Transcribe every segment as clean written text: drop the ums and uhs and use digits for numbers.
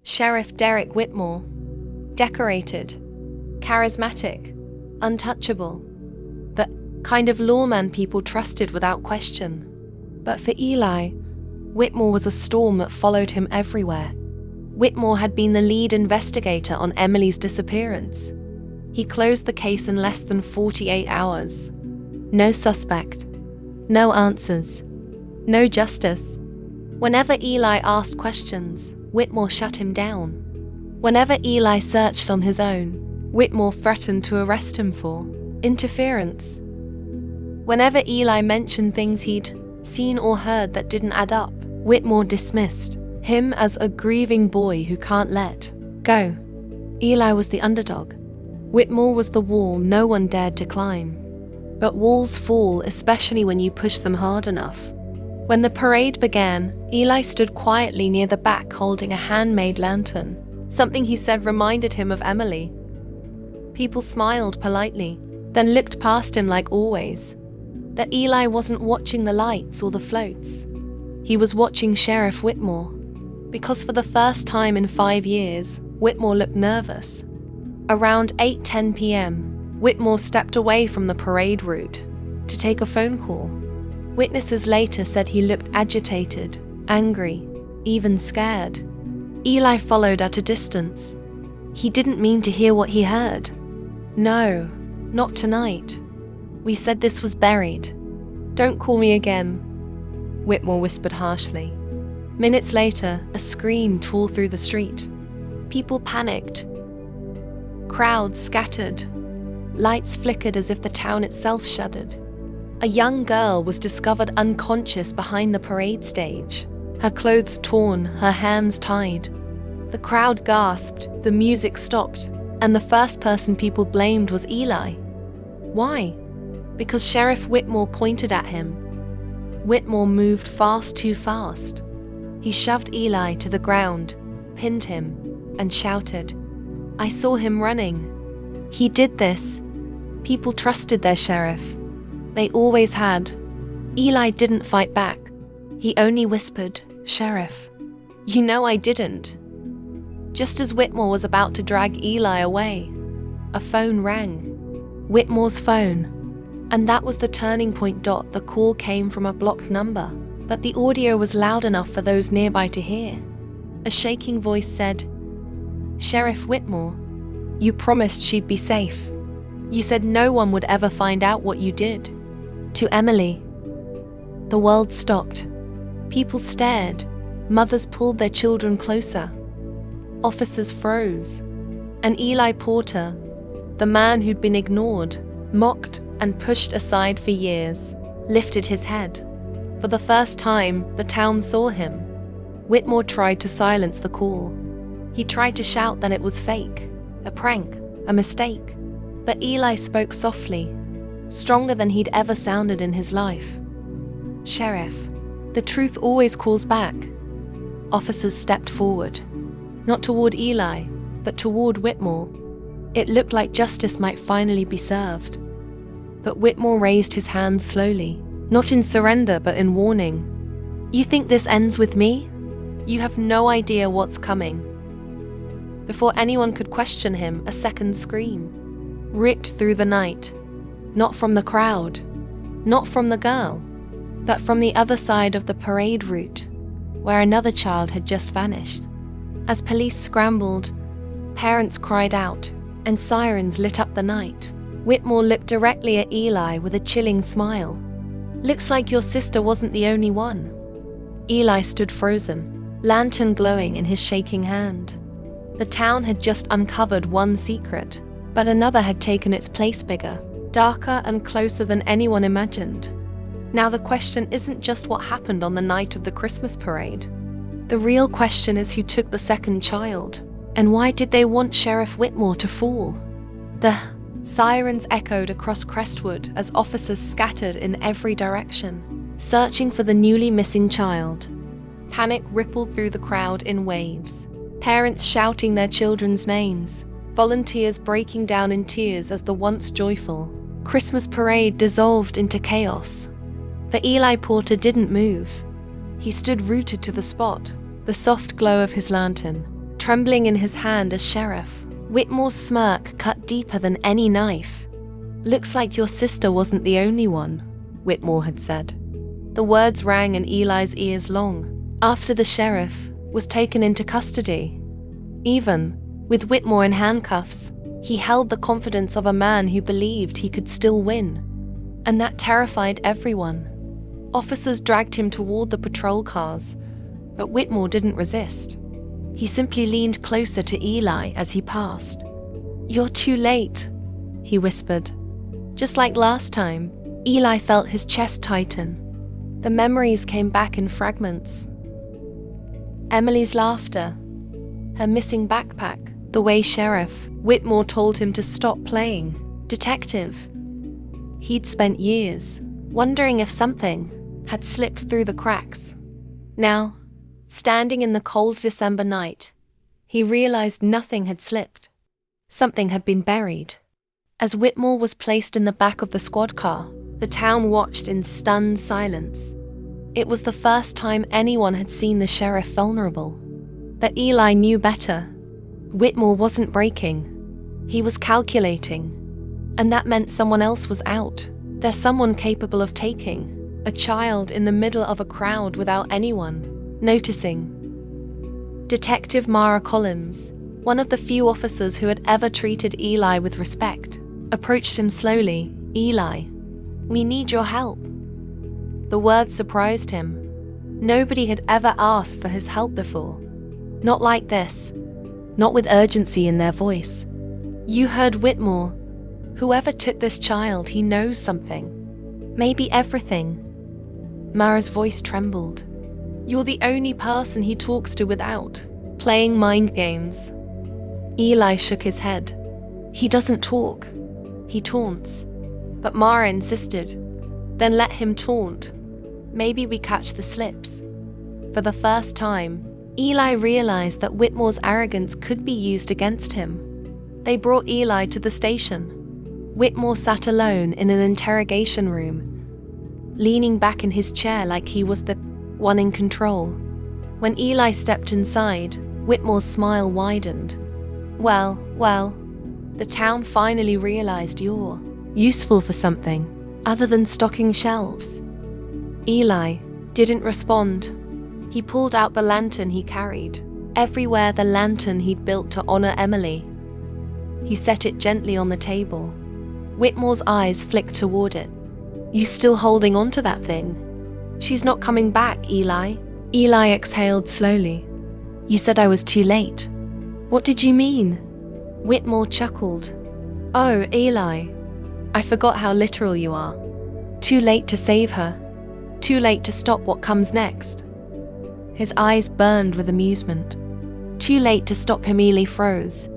Sheriff Derek Whitmore. Decorated, charismatic, untouchable. The kind of lawman people trusted without question. But for Eli, Whitmore was a storm that followed him everywhere. Whitmore had been the lead investigator on Emily's disappearance. He closed the case in less than 48 hours. No suspect. No answers. No justice. Whenever Eli asked questions, Whitmore shut him down. Whenever Eli searched on his own, Whitmore threatened to arrest him for interference. Whenever Eli mentioned things he'd seen or heard that didn't add up, Whitmore dismissed him as a grieving boy who can't let go. Eli was the underdog. Whitmore was the wall no one dared to climb. But walls fall, especially when you push them hard enough. When the parade began, Eli stood quietly near the back holding a handmade lantern. Something he said reminded him of Emily. People smiled politely, then looked past him like always. That Eli wasn't watching the lights or the floats. He was watching Sheriff Whitmore. Because for the first time in 5 years, Whitmore looked nervous. Around 8:10 p.m., Whitmore stepped away from the parade route to take a phone call. Witnesses later said he looked agitated, angry, even scared. Eli followed at a distance. He didn't mean to hear what he heard. No, not tonight. We said this was buried. Don't call me again, Whitmore whispered harshly. Minutes later, a scream tore through the street. People panicked. Crowds scattered. Lights flickered as if the town itself shuddered. A young girl was discovered unconscious behind the parade stage, her clothes torn, her hands tied. The crowd gasped, the music stopped, and the first person people blamed was Eli. Why? Because Sheriff Whitmore pointed at him. Whitmore moved too fast. He shoved Eli to the ground, pinned him, and shouted, "I saw him running." He did this. People trusted their sheriff. They always had. Eli didn't fight back. He only whispered, "Sheriff, you know I didn't." Just as Whitmore was about to drag Eli away, a phone rang. Whitmore's phone. And that was the turning point. The call came from a blocked number, but the audio was loud enough for those nearby to hear. A shaking voice said, "Sheriff Whitmore, you promised she'd be safe. You said no one would ever find out what you did to Emily." The world stopped. People stared. Mothers pulled their children closer. Officers froze. And Eli Porter, the man who'd been ignored, mocked, and pushed aside for years, lifted his head. For the first time, the town saw him. Whitmore tried to silence the call. He tried to shout that it was fake, a prank, a mistake. But Eli spoke softly, stronger than he'd ever sounded in his life. "Sheriff, the truth always calls back." Officers stepped forward, not toward Eli, but toward Whitmore. It looked like justice might finally be served. But Whitmore raised his hands slowly, not in surrender but in warning. "You think this ends with me? You have no idea what's coming." Before anyone could question him, a second scream ripped through the night. Not from the crowd, not from the girl, but from the other side of the parade route, where another child had just vanished. As police scrambled, parents cried out, and sirens lit up the night. Whitmore looked directly at Eli with a chilling smile. "Looks like your sister wasn't the only one." Eli stood frozen, lantern glowing in his shaking hand. The town had just uncovered one secret, but another had taken its place, bigger, darker, and closer than anyone imagined. Now the question isn't just what happened on the night of the Christmas parade. The real question is who took the second child, and why did they want Sheriff Whitmore to fall? The sirens echoed across Crestwood as officers scattered in every direction, searching for the newly missing child. Panic rippled through the crowd in waves. Parents shouting their children's names, volunteers breaking down in tears as the once joyful Christmas parade dissolved into chaos. But Eli Porter didn't move. He stood rooted to the spot, the soft glow of his lantern trembling in his hand as sheriff. Whitmore's smirk cut deeper than any knife. "Looks like your sister wasn't the only one," Whitmore had said. The words rang in Eli's ears long after the sheriff was taken into custody. Even with Whitmore in handcuffs, he held the confidence of a man who believed he could still win. And that terrified everyone. Officers dragged him toward the patrol cars, but Whitmore didn't resist. He simply leaned closer to Eli as he passed. "You're too late," he whispered. Just like last time, Eli felt his chest tighten. The memories came back in fragments. Emily's laughter, her missing backpack, the way Sheriff Whitmore told him to stop playing detective. He'd spent years wondering if something had slipped through the cracks. Now, standing in the cold December night, he realized nothing had slipped. Something had been buried. As Whitmore was placed in the back of the squad car, the town watched in stunned silence. It was the first time anyone had seen the sheriff vulnerable. That Eli knew better. Whitmore wasn't breaking. He was calculating. And that meant someone else was out. There's someone capable of taking a child in the middle of a crowd without anyone noticing. Detective Mara Collins, one of the few officers who had ever treated Eli with respect, approached him slowly. "Eli, we need your help." The words surprised him. Nobody had ever asked for his help before. Not like this. Not with urgency in their voice. "You heard Whitmore. Whoever took this child, he knows something. Maybe everything." Mara's voice trembled. "You're the only person he talks to without playing mind games." Eli shook his head. "He doesn't talk. He taunts." But Mara insisted. "Then let him taunt. Maybe we catch the slips." For the first time, Eli realized that Whitmore's arrogance could be used against him. They brought Eli to the station. Whitmore sat alone in an interrogation room, leaning back in his chair like he was the one in control. When Eli stepped inside, Whitmore's smile widened. Well, the town finally realized you're useful for something other than stocking shelves." Eli didn't respond. He pulled out the lantern he carried, everywhere the lantern he'd built to honor Emily. He set it gently on the table. Whitmore's eyes flicked toward it. "You still holding on to that thing?" "She's not coming back, Eli." Eli exhaled slowly. "You said I was too late." "What did you mean?" Whitmore chuckled. "Oh, Eli, I forgot how literal you are. Too late to save her. Too late to stop what comes next." His eyes burned with amusement. "Too late to stop him." Eli froze.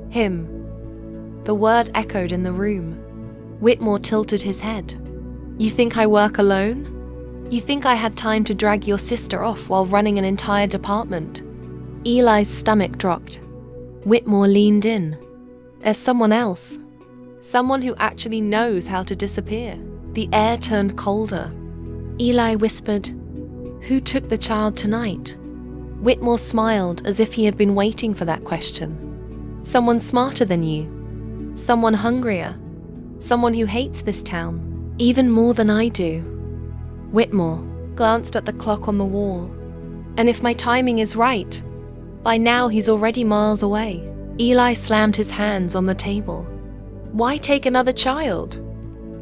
"Him." The word echoed in the room. Whitmore tilted his head. "You think I work alone? You think I had time to drag your sister off while running an entire department?" Eli's stomach dropped. Whitmore leaned in. "There's someone else. Someone who actually knows how to disappear." The air turned colder. Eli whispered, "Who took the child tonight?" Whitmore smiled as if he had been waiting for that question. "Someone smarter than you. Someone hungrier. Someone who hates this town, even more than I do." Whitmore glanced at the clock on the wall. "And if my timing is right, by now he's already miles away." Eli slammed his hands on the table. "Why take another child?"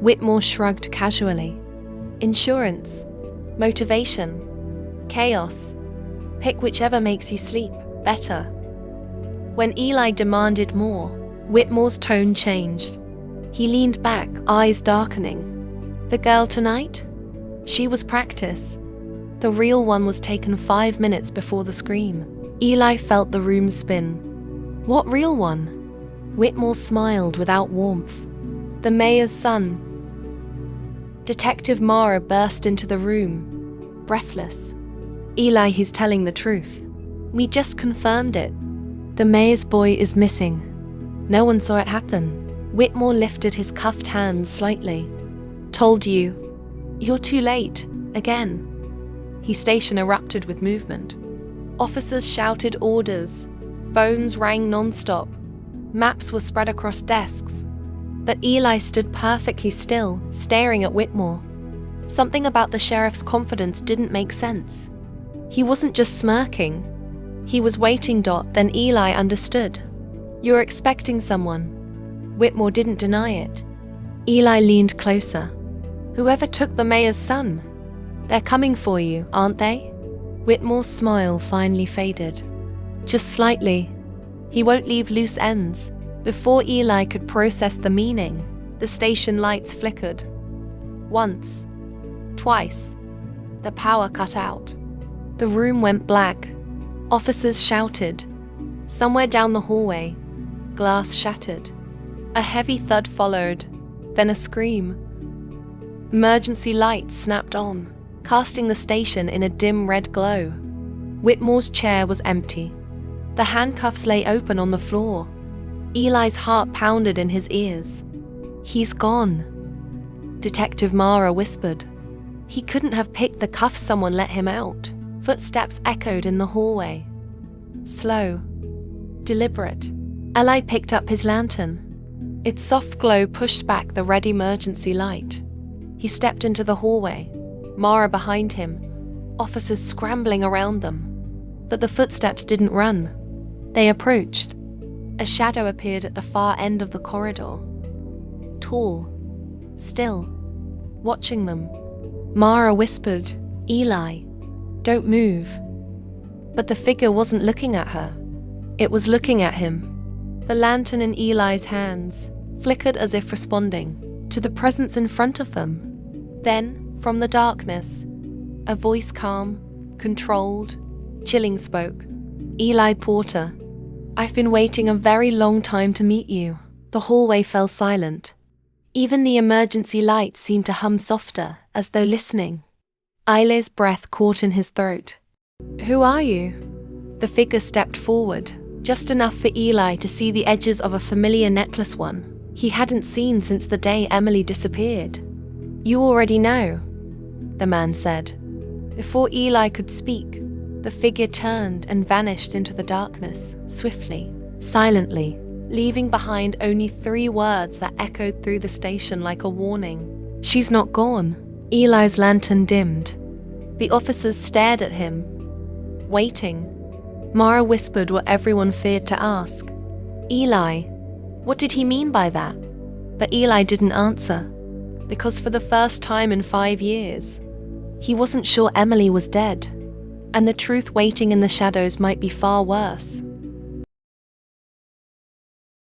Whitmore shrugged casually. "Insurance, motivation, chaos. Pick whichever makes you sleep better." When Eli demanded more, Whitmore's tone changed. He leaned back, eyes darkening. "The girl tonight? She was practice. The real one was taken 5 minutes before the scream." Eli felt the room spin. "What real one?" Whitmore smiled without warmth. "The mayor's son." Detective Mara burst into the room, breathless. "Eli, he's telling the truth. We just confirmed it. The mayor's boy is missing. No one saw it happen." Whitmore lifted his cuffed hands slightly. "Told you. You're too late. Again." His station erupted with movement. Officers shouted orders. Phones rang non-stop. Maps were spread across desks. But Eli stood perfectly still, staring at Whitmore. Something about the sheriff's confidence didn't make sense. He wasn't just smirking. He was waiting. Then Eli understood. "You're expecting someone." Whitmore didn't deny it. Eli leaned closer. "Whoever took the mayor's son. They're coming for you, aren't they?" Whitmore's smile finally faded. Just slightly. "He won't leave loose ends." Before Eli could process the meaning, the station lights flickered. Once. Twice. The power cut out. The room went black. Officers shouted. Somewhere down the hallway, glass shattered. A heavy thud followed, then a scream. Emergency lights snapped on, casting the station in a dim red glow. Whitmore's chair was empty. The handcuffs lay open on the floor. Eli's heart pounded in his ears. "He's gone," Detective Mara whispered. He couldn't have picked the cuffs. Someone let him out. Footsteps echoed in the hallway. Slow. Deliberate. Eli picked up his lantern. Its soft glow pushed back the red emergency light. He stepped into the hallway, Mara behind him, officers scrambling around them. But the footsteps didn't run. They approached. A shadow appeared at the far end of the corridor. Tall. Still. Watching them. Mara whispered, "Eli, don't move." But the figure wasn't looking at her. It was looking at him. The lantern in Eli's hands flickered as if responding to the presence in front of them. Then, from the darkness, a voice calm, controlled, chilling spoke. "Eli Porter, I've been waiting a very long time to meet you." The hallway fell silent. Even the emergency lights seemed to hum softer, as though listening. Eli's breath caught in his throat. "Who are you?" The figure stepped forward, just enough for Eli to see the edges of a familiar necklace, one he hadn't seen since the day Emily disappeared. "You already know," the man said. Before Eli could speak, the figure turned and vanished into the darkness, swiftly, silently, leaving behind only 3 words that echoed through the station like a warning. "She's not gone." Eli's lantern dimmed. The officers stared at him, waiting. Mara whispered what everyone feared to ask. "Eli, what did he mean by that?" But Eli didn't answer, because for the first time in 5 years, he wasn't sure Emily was dead, and the truth waiting in the shadows might be far worse.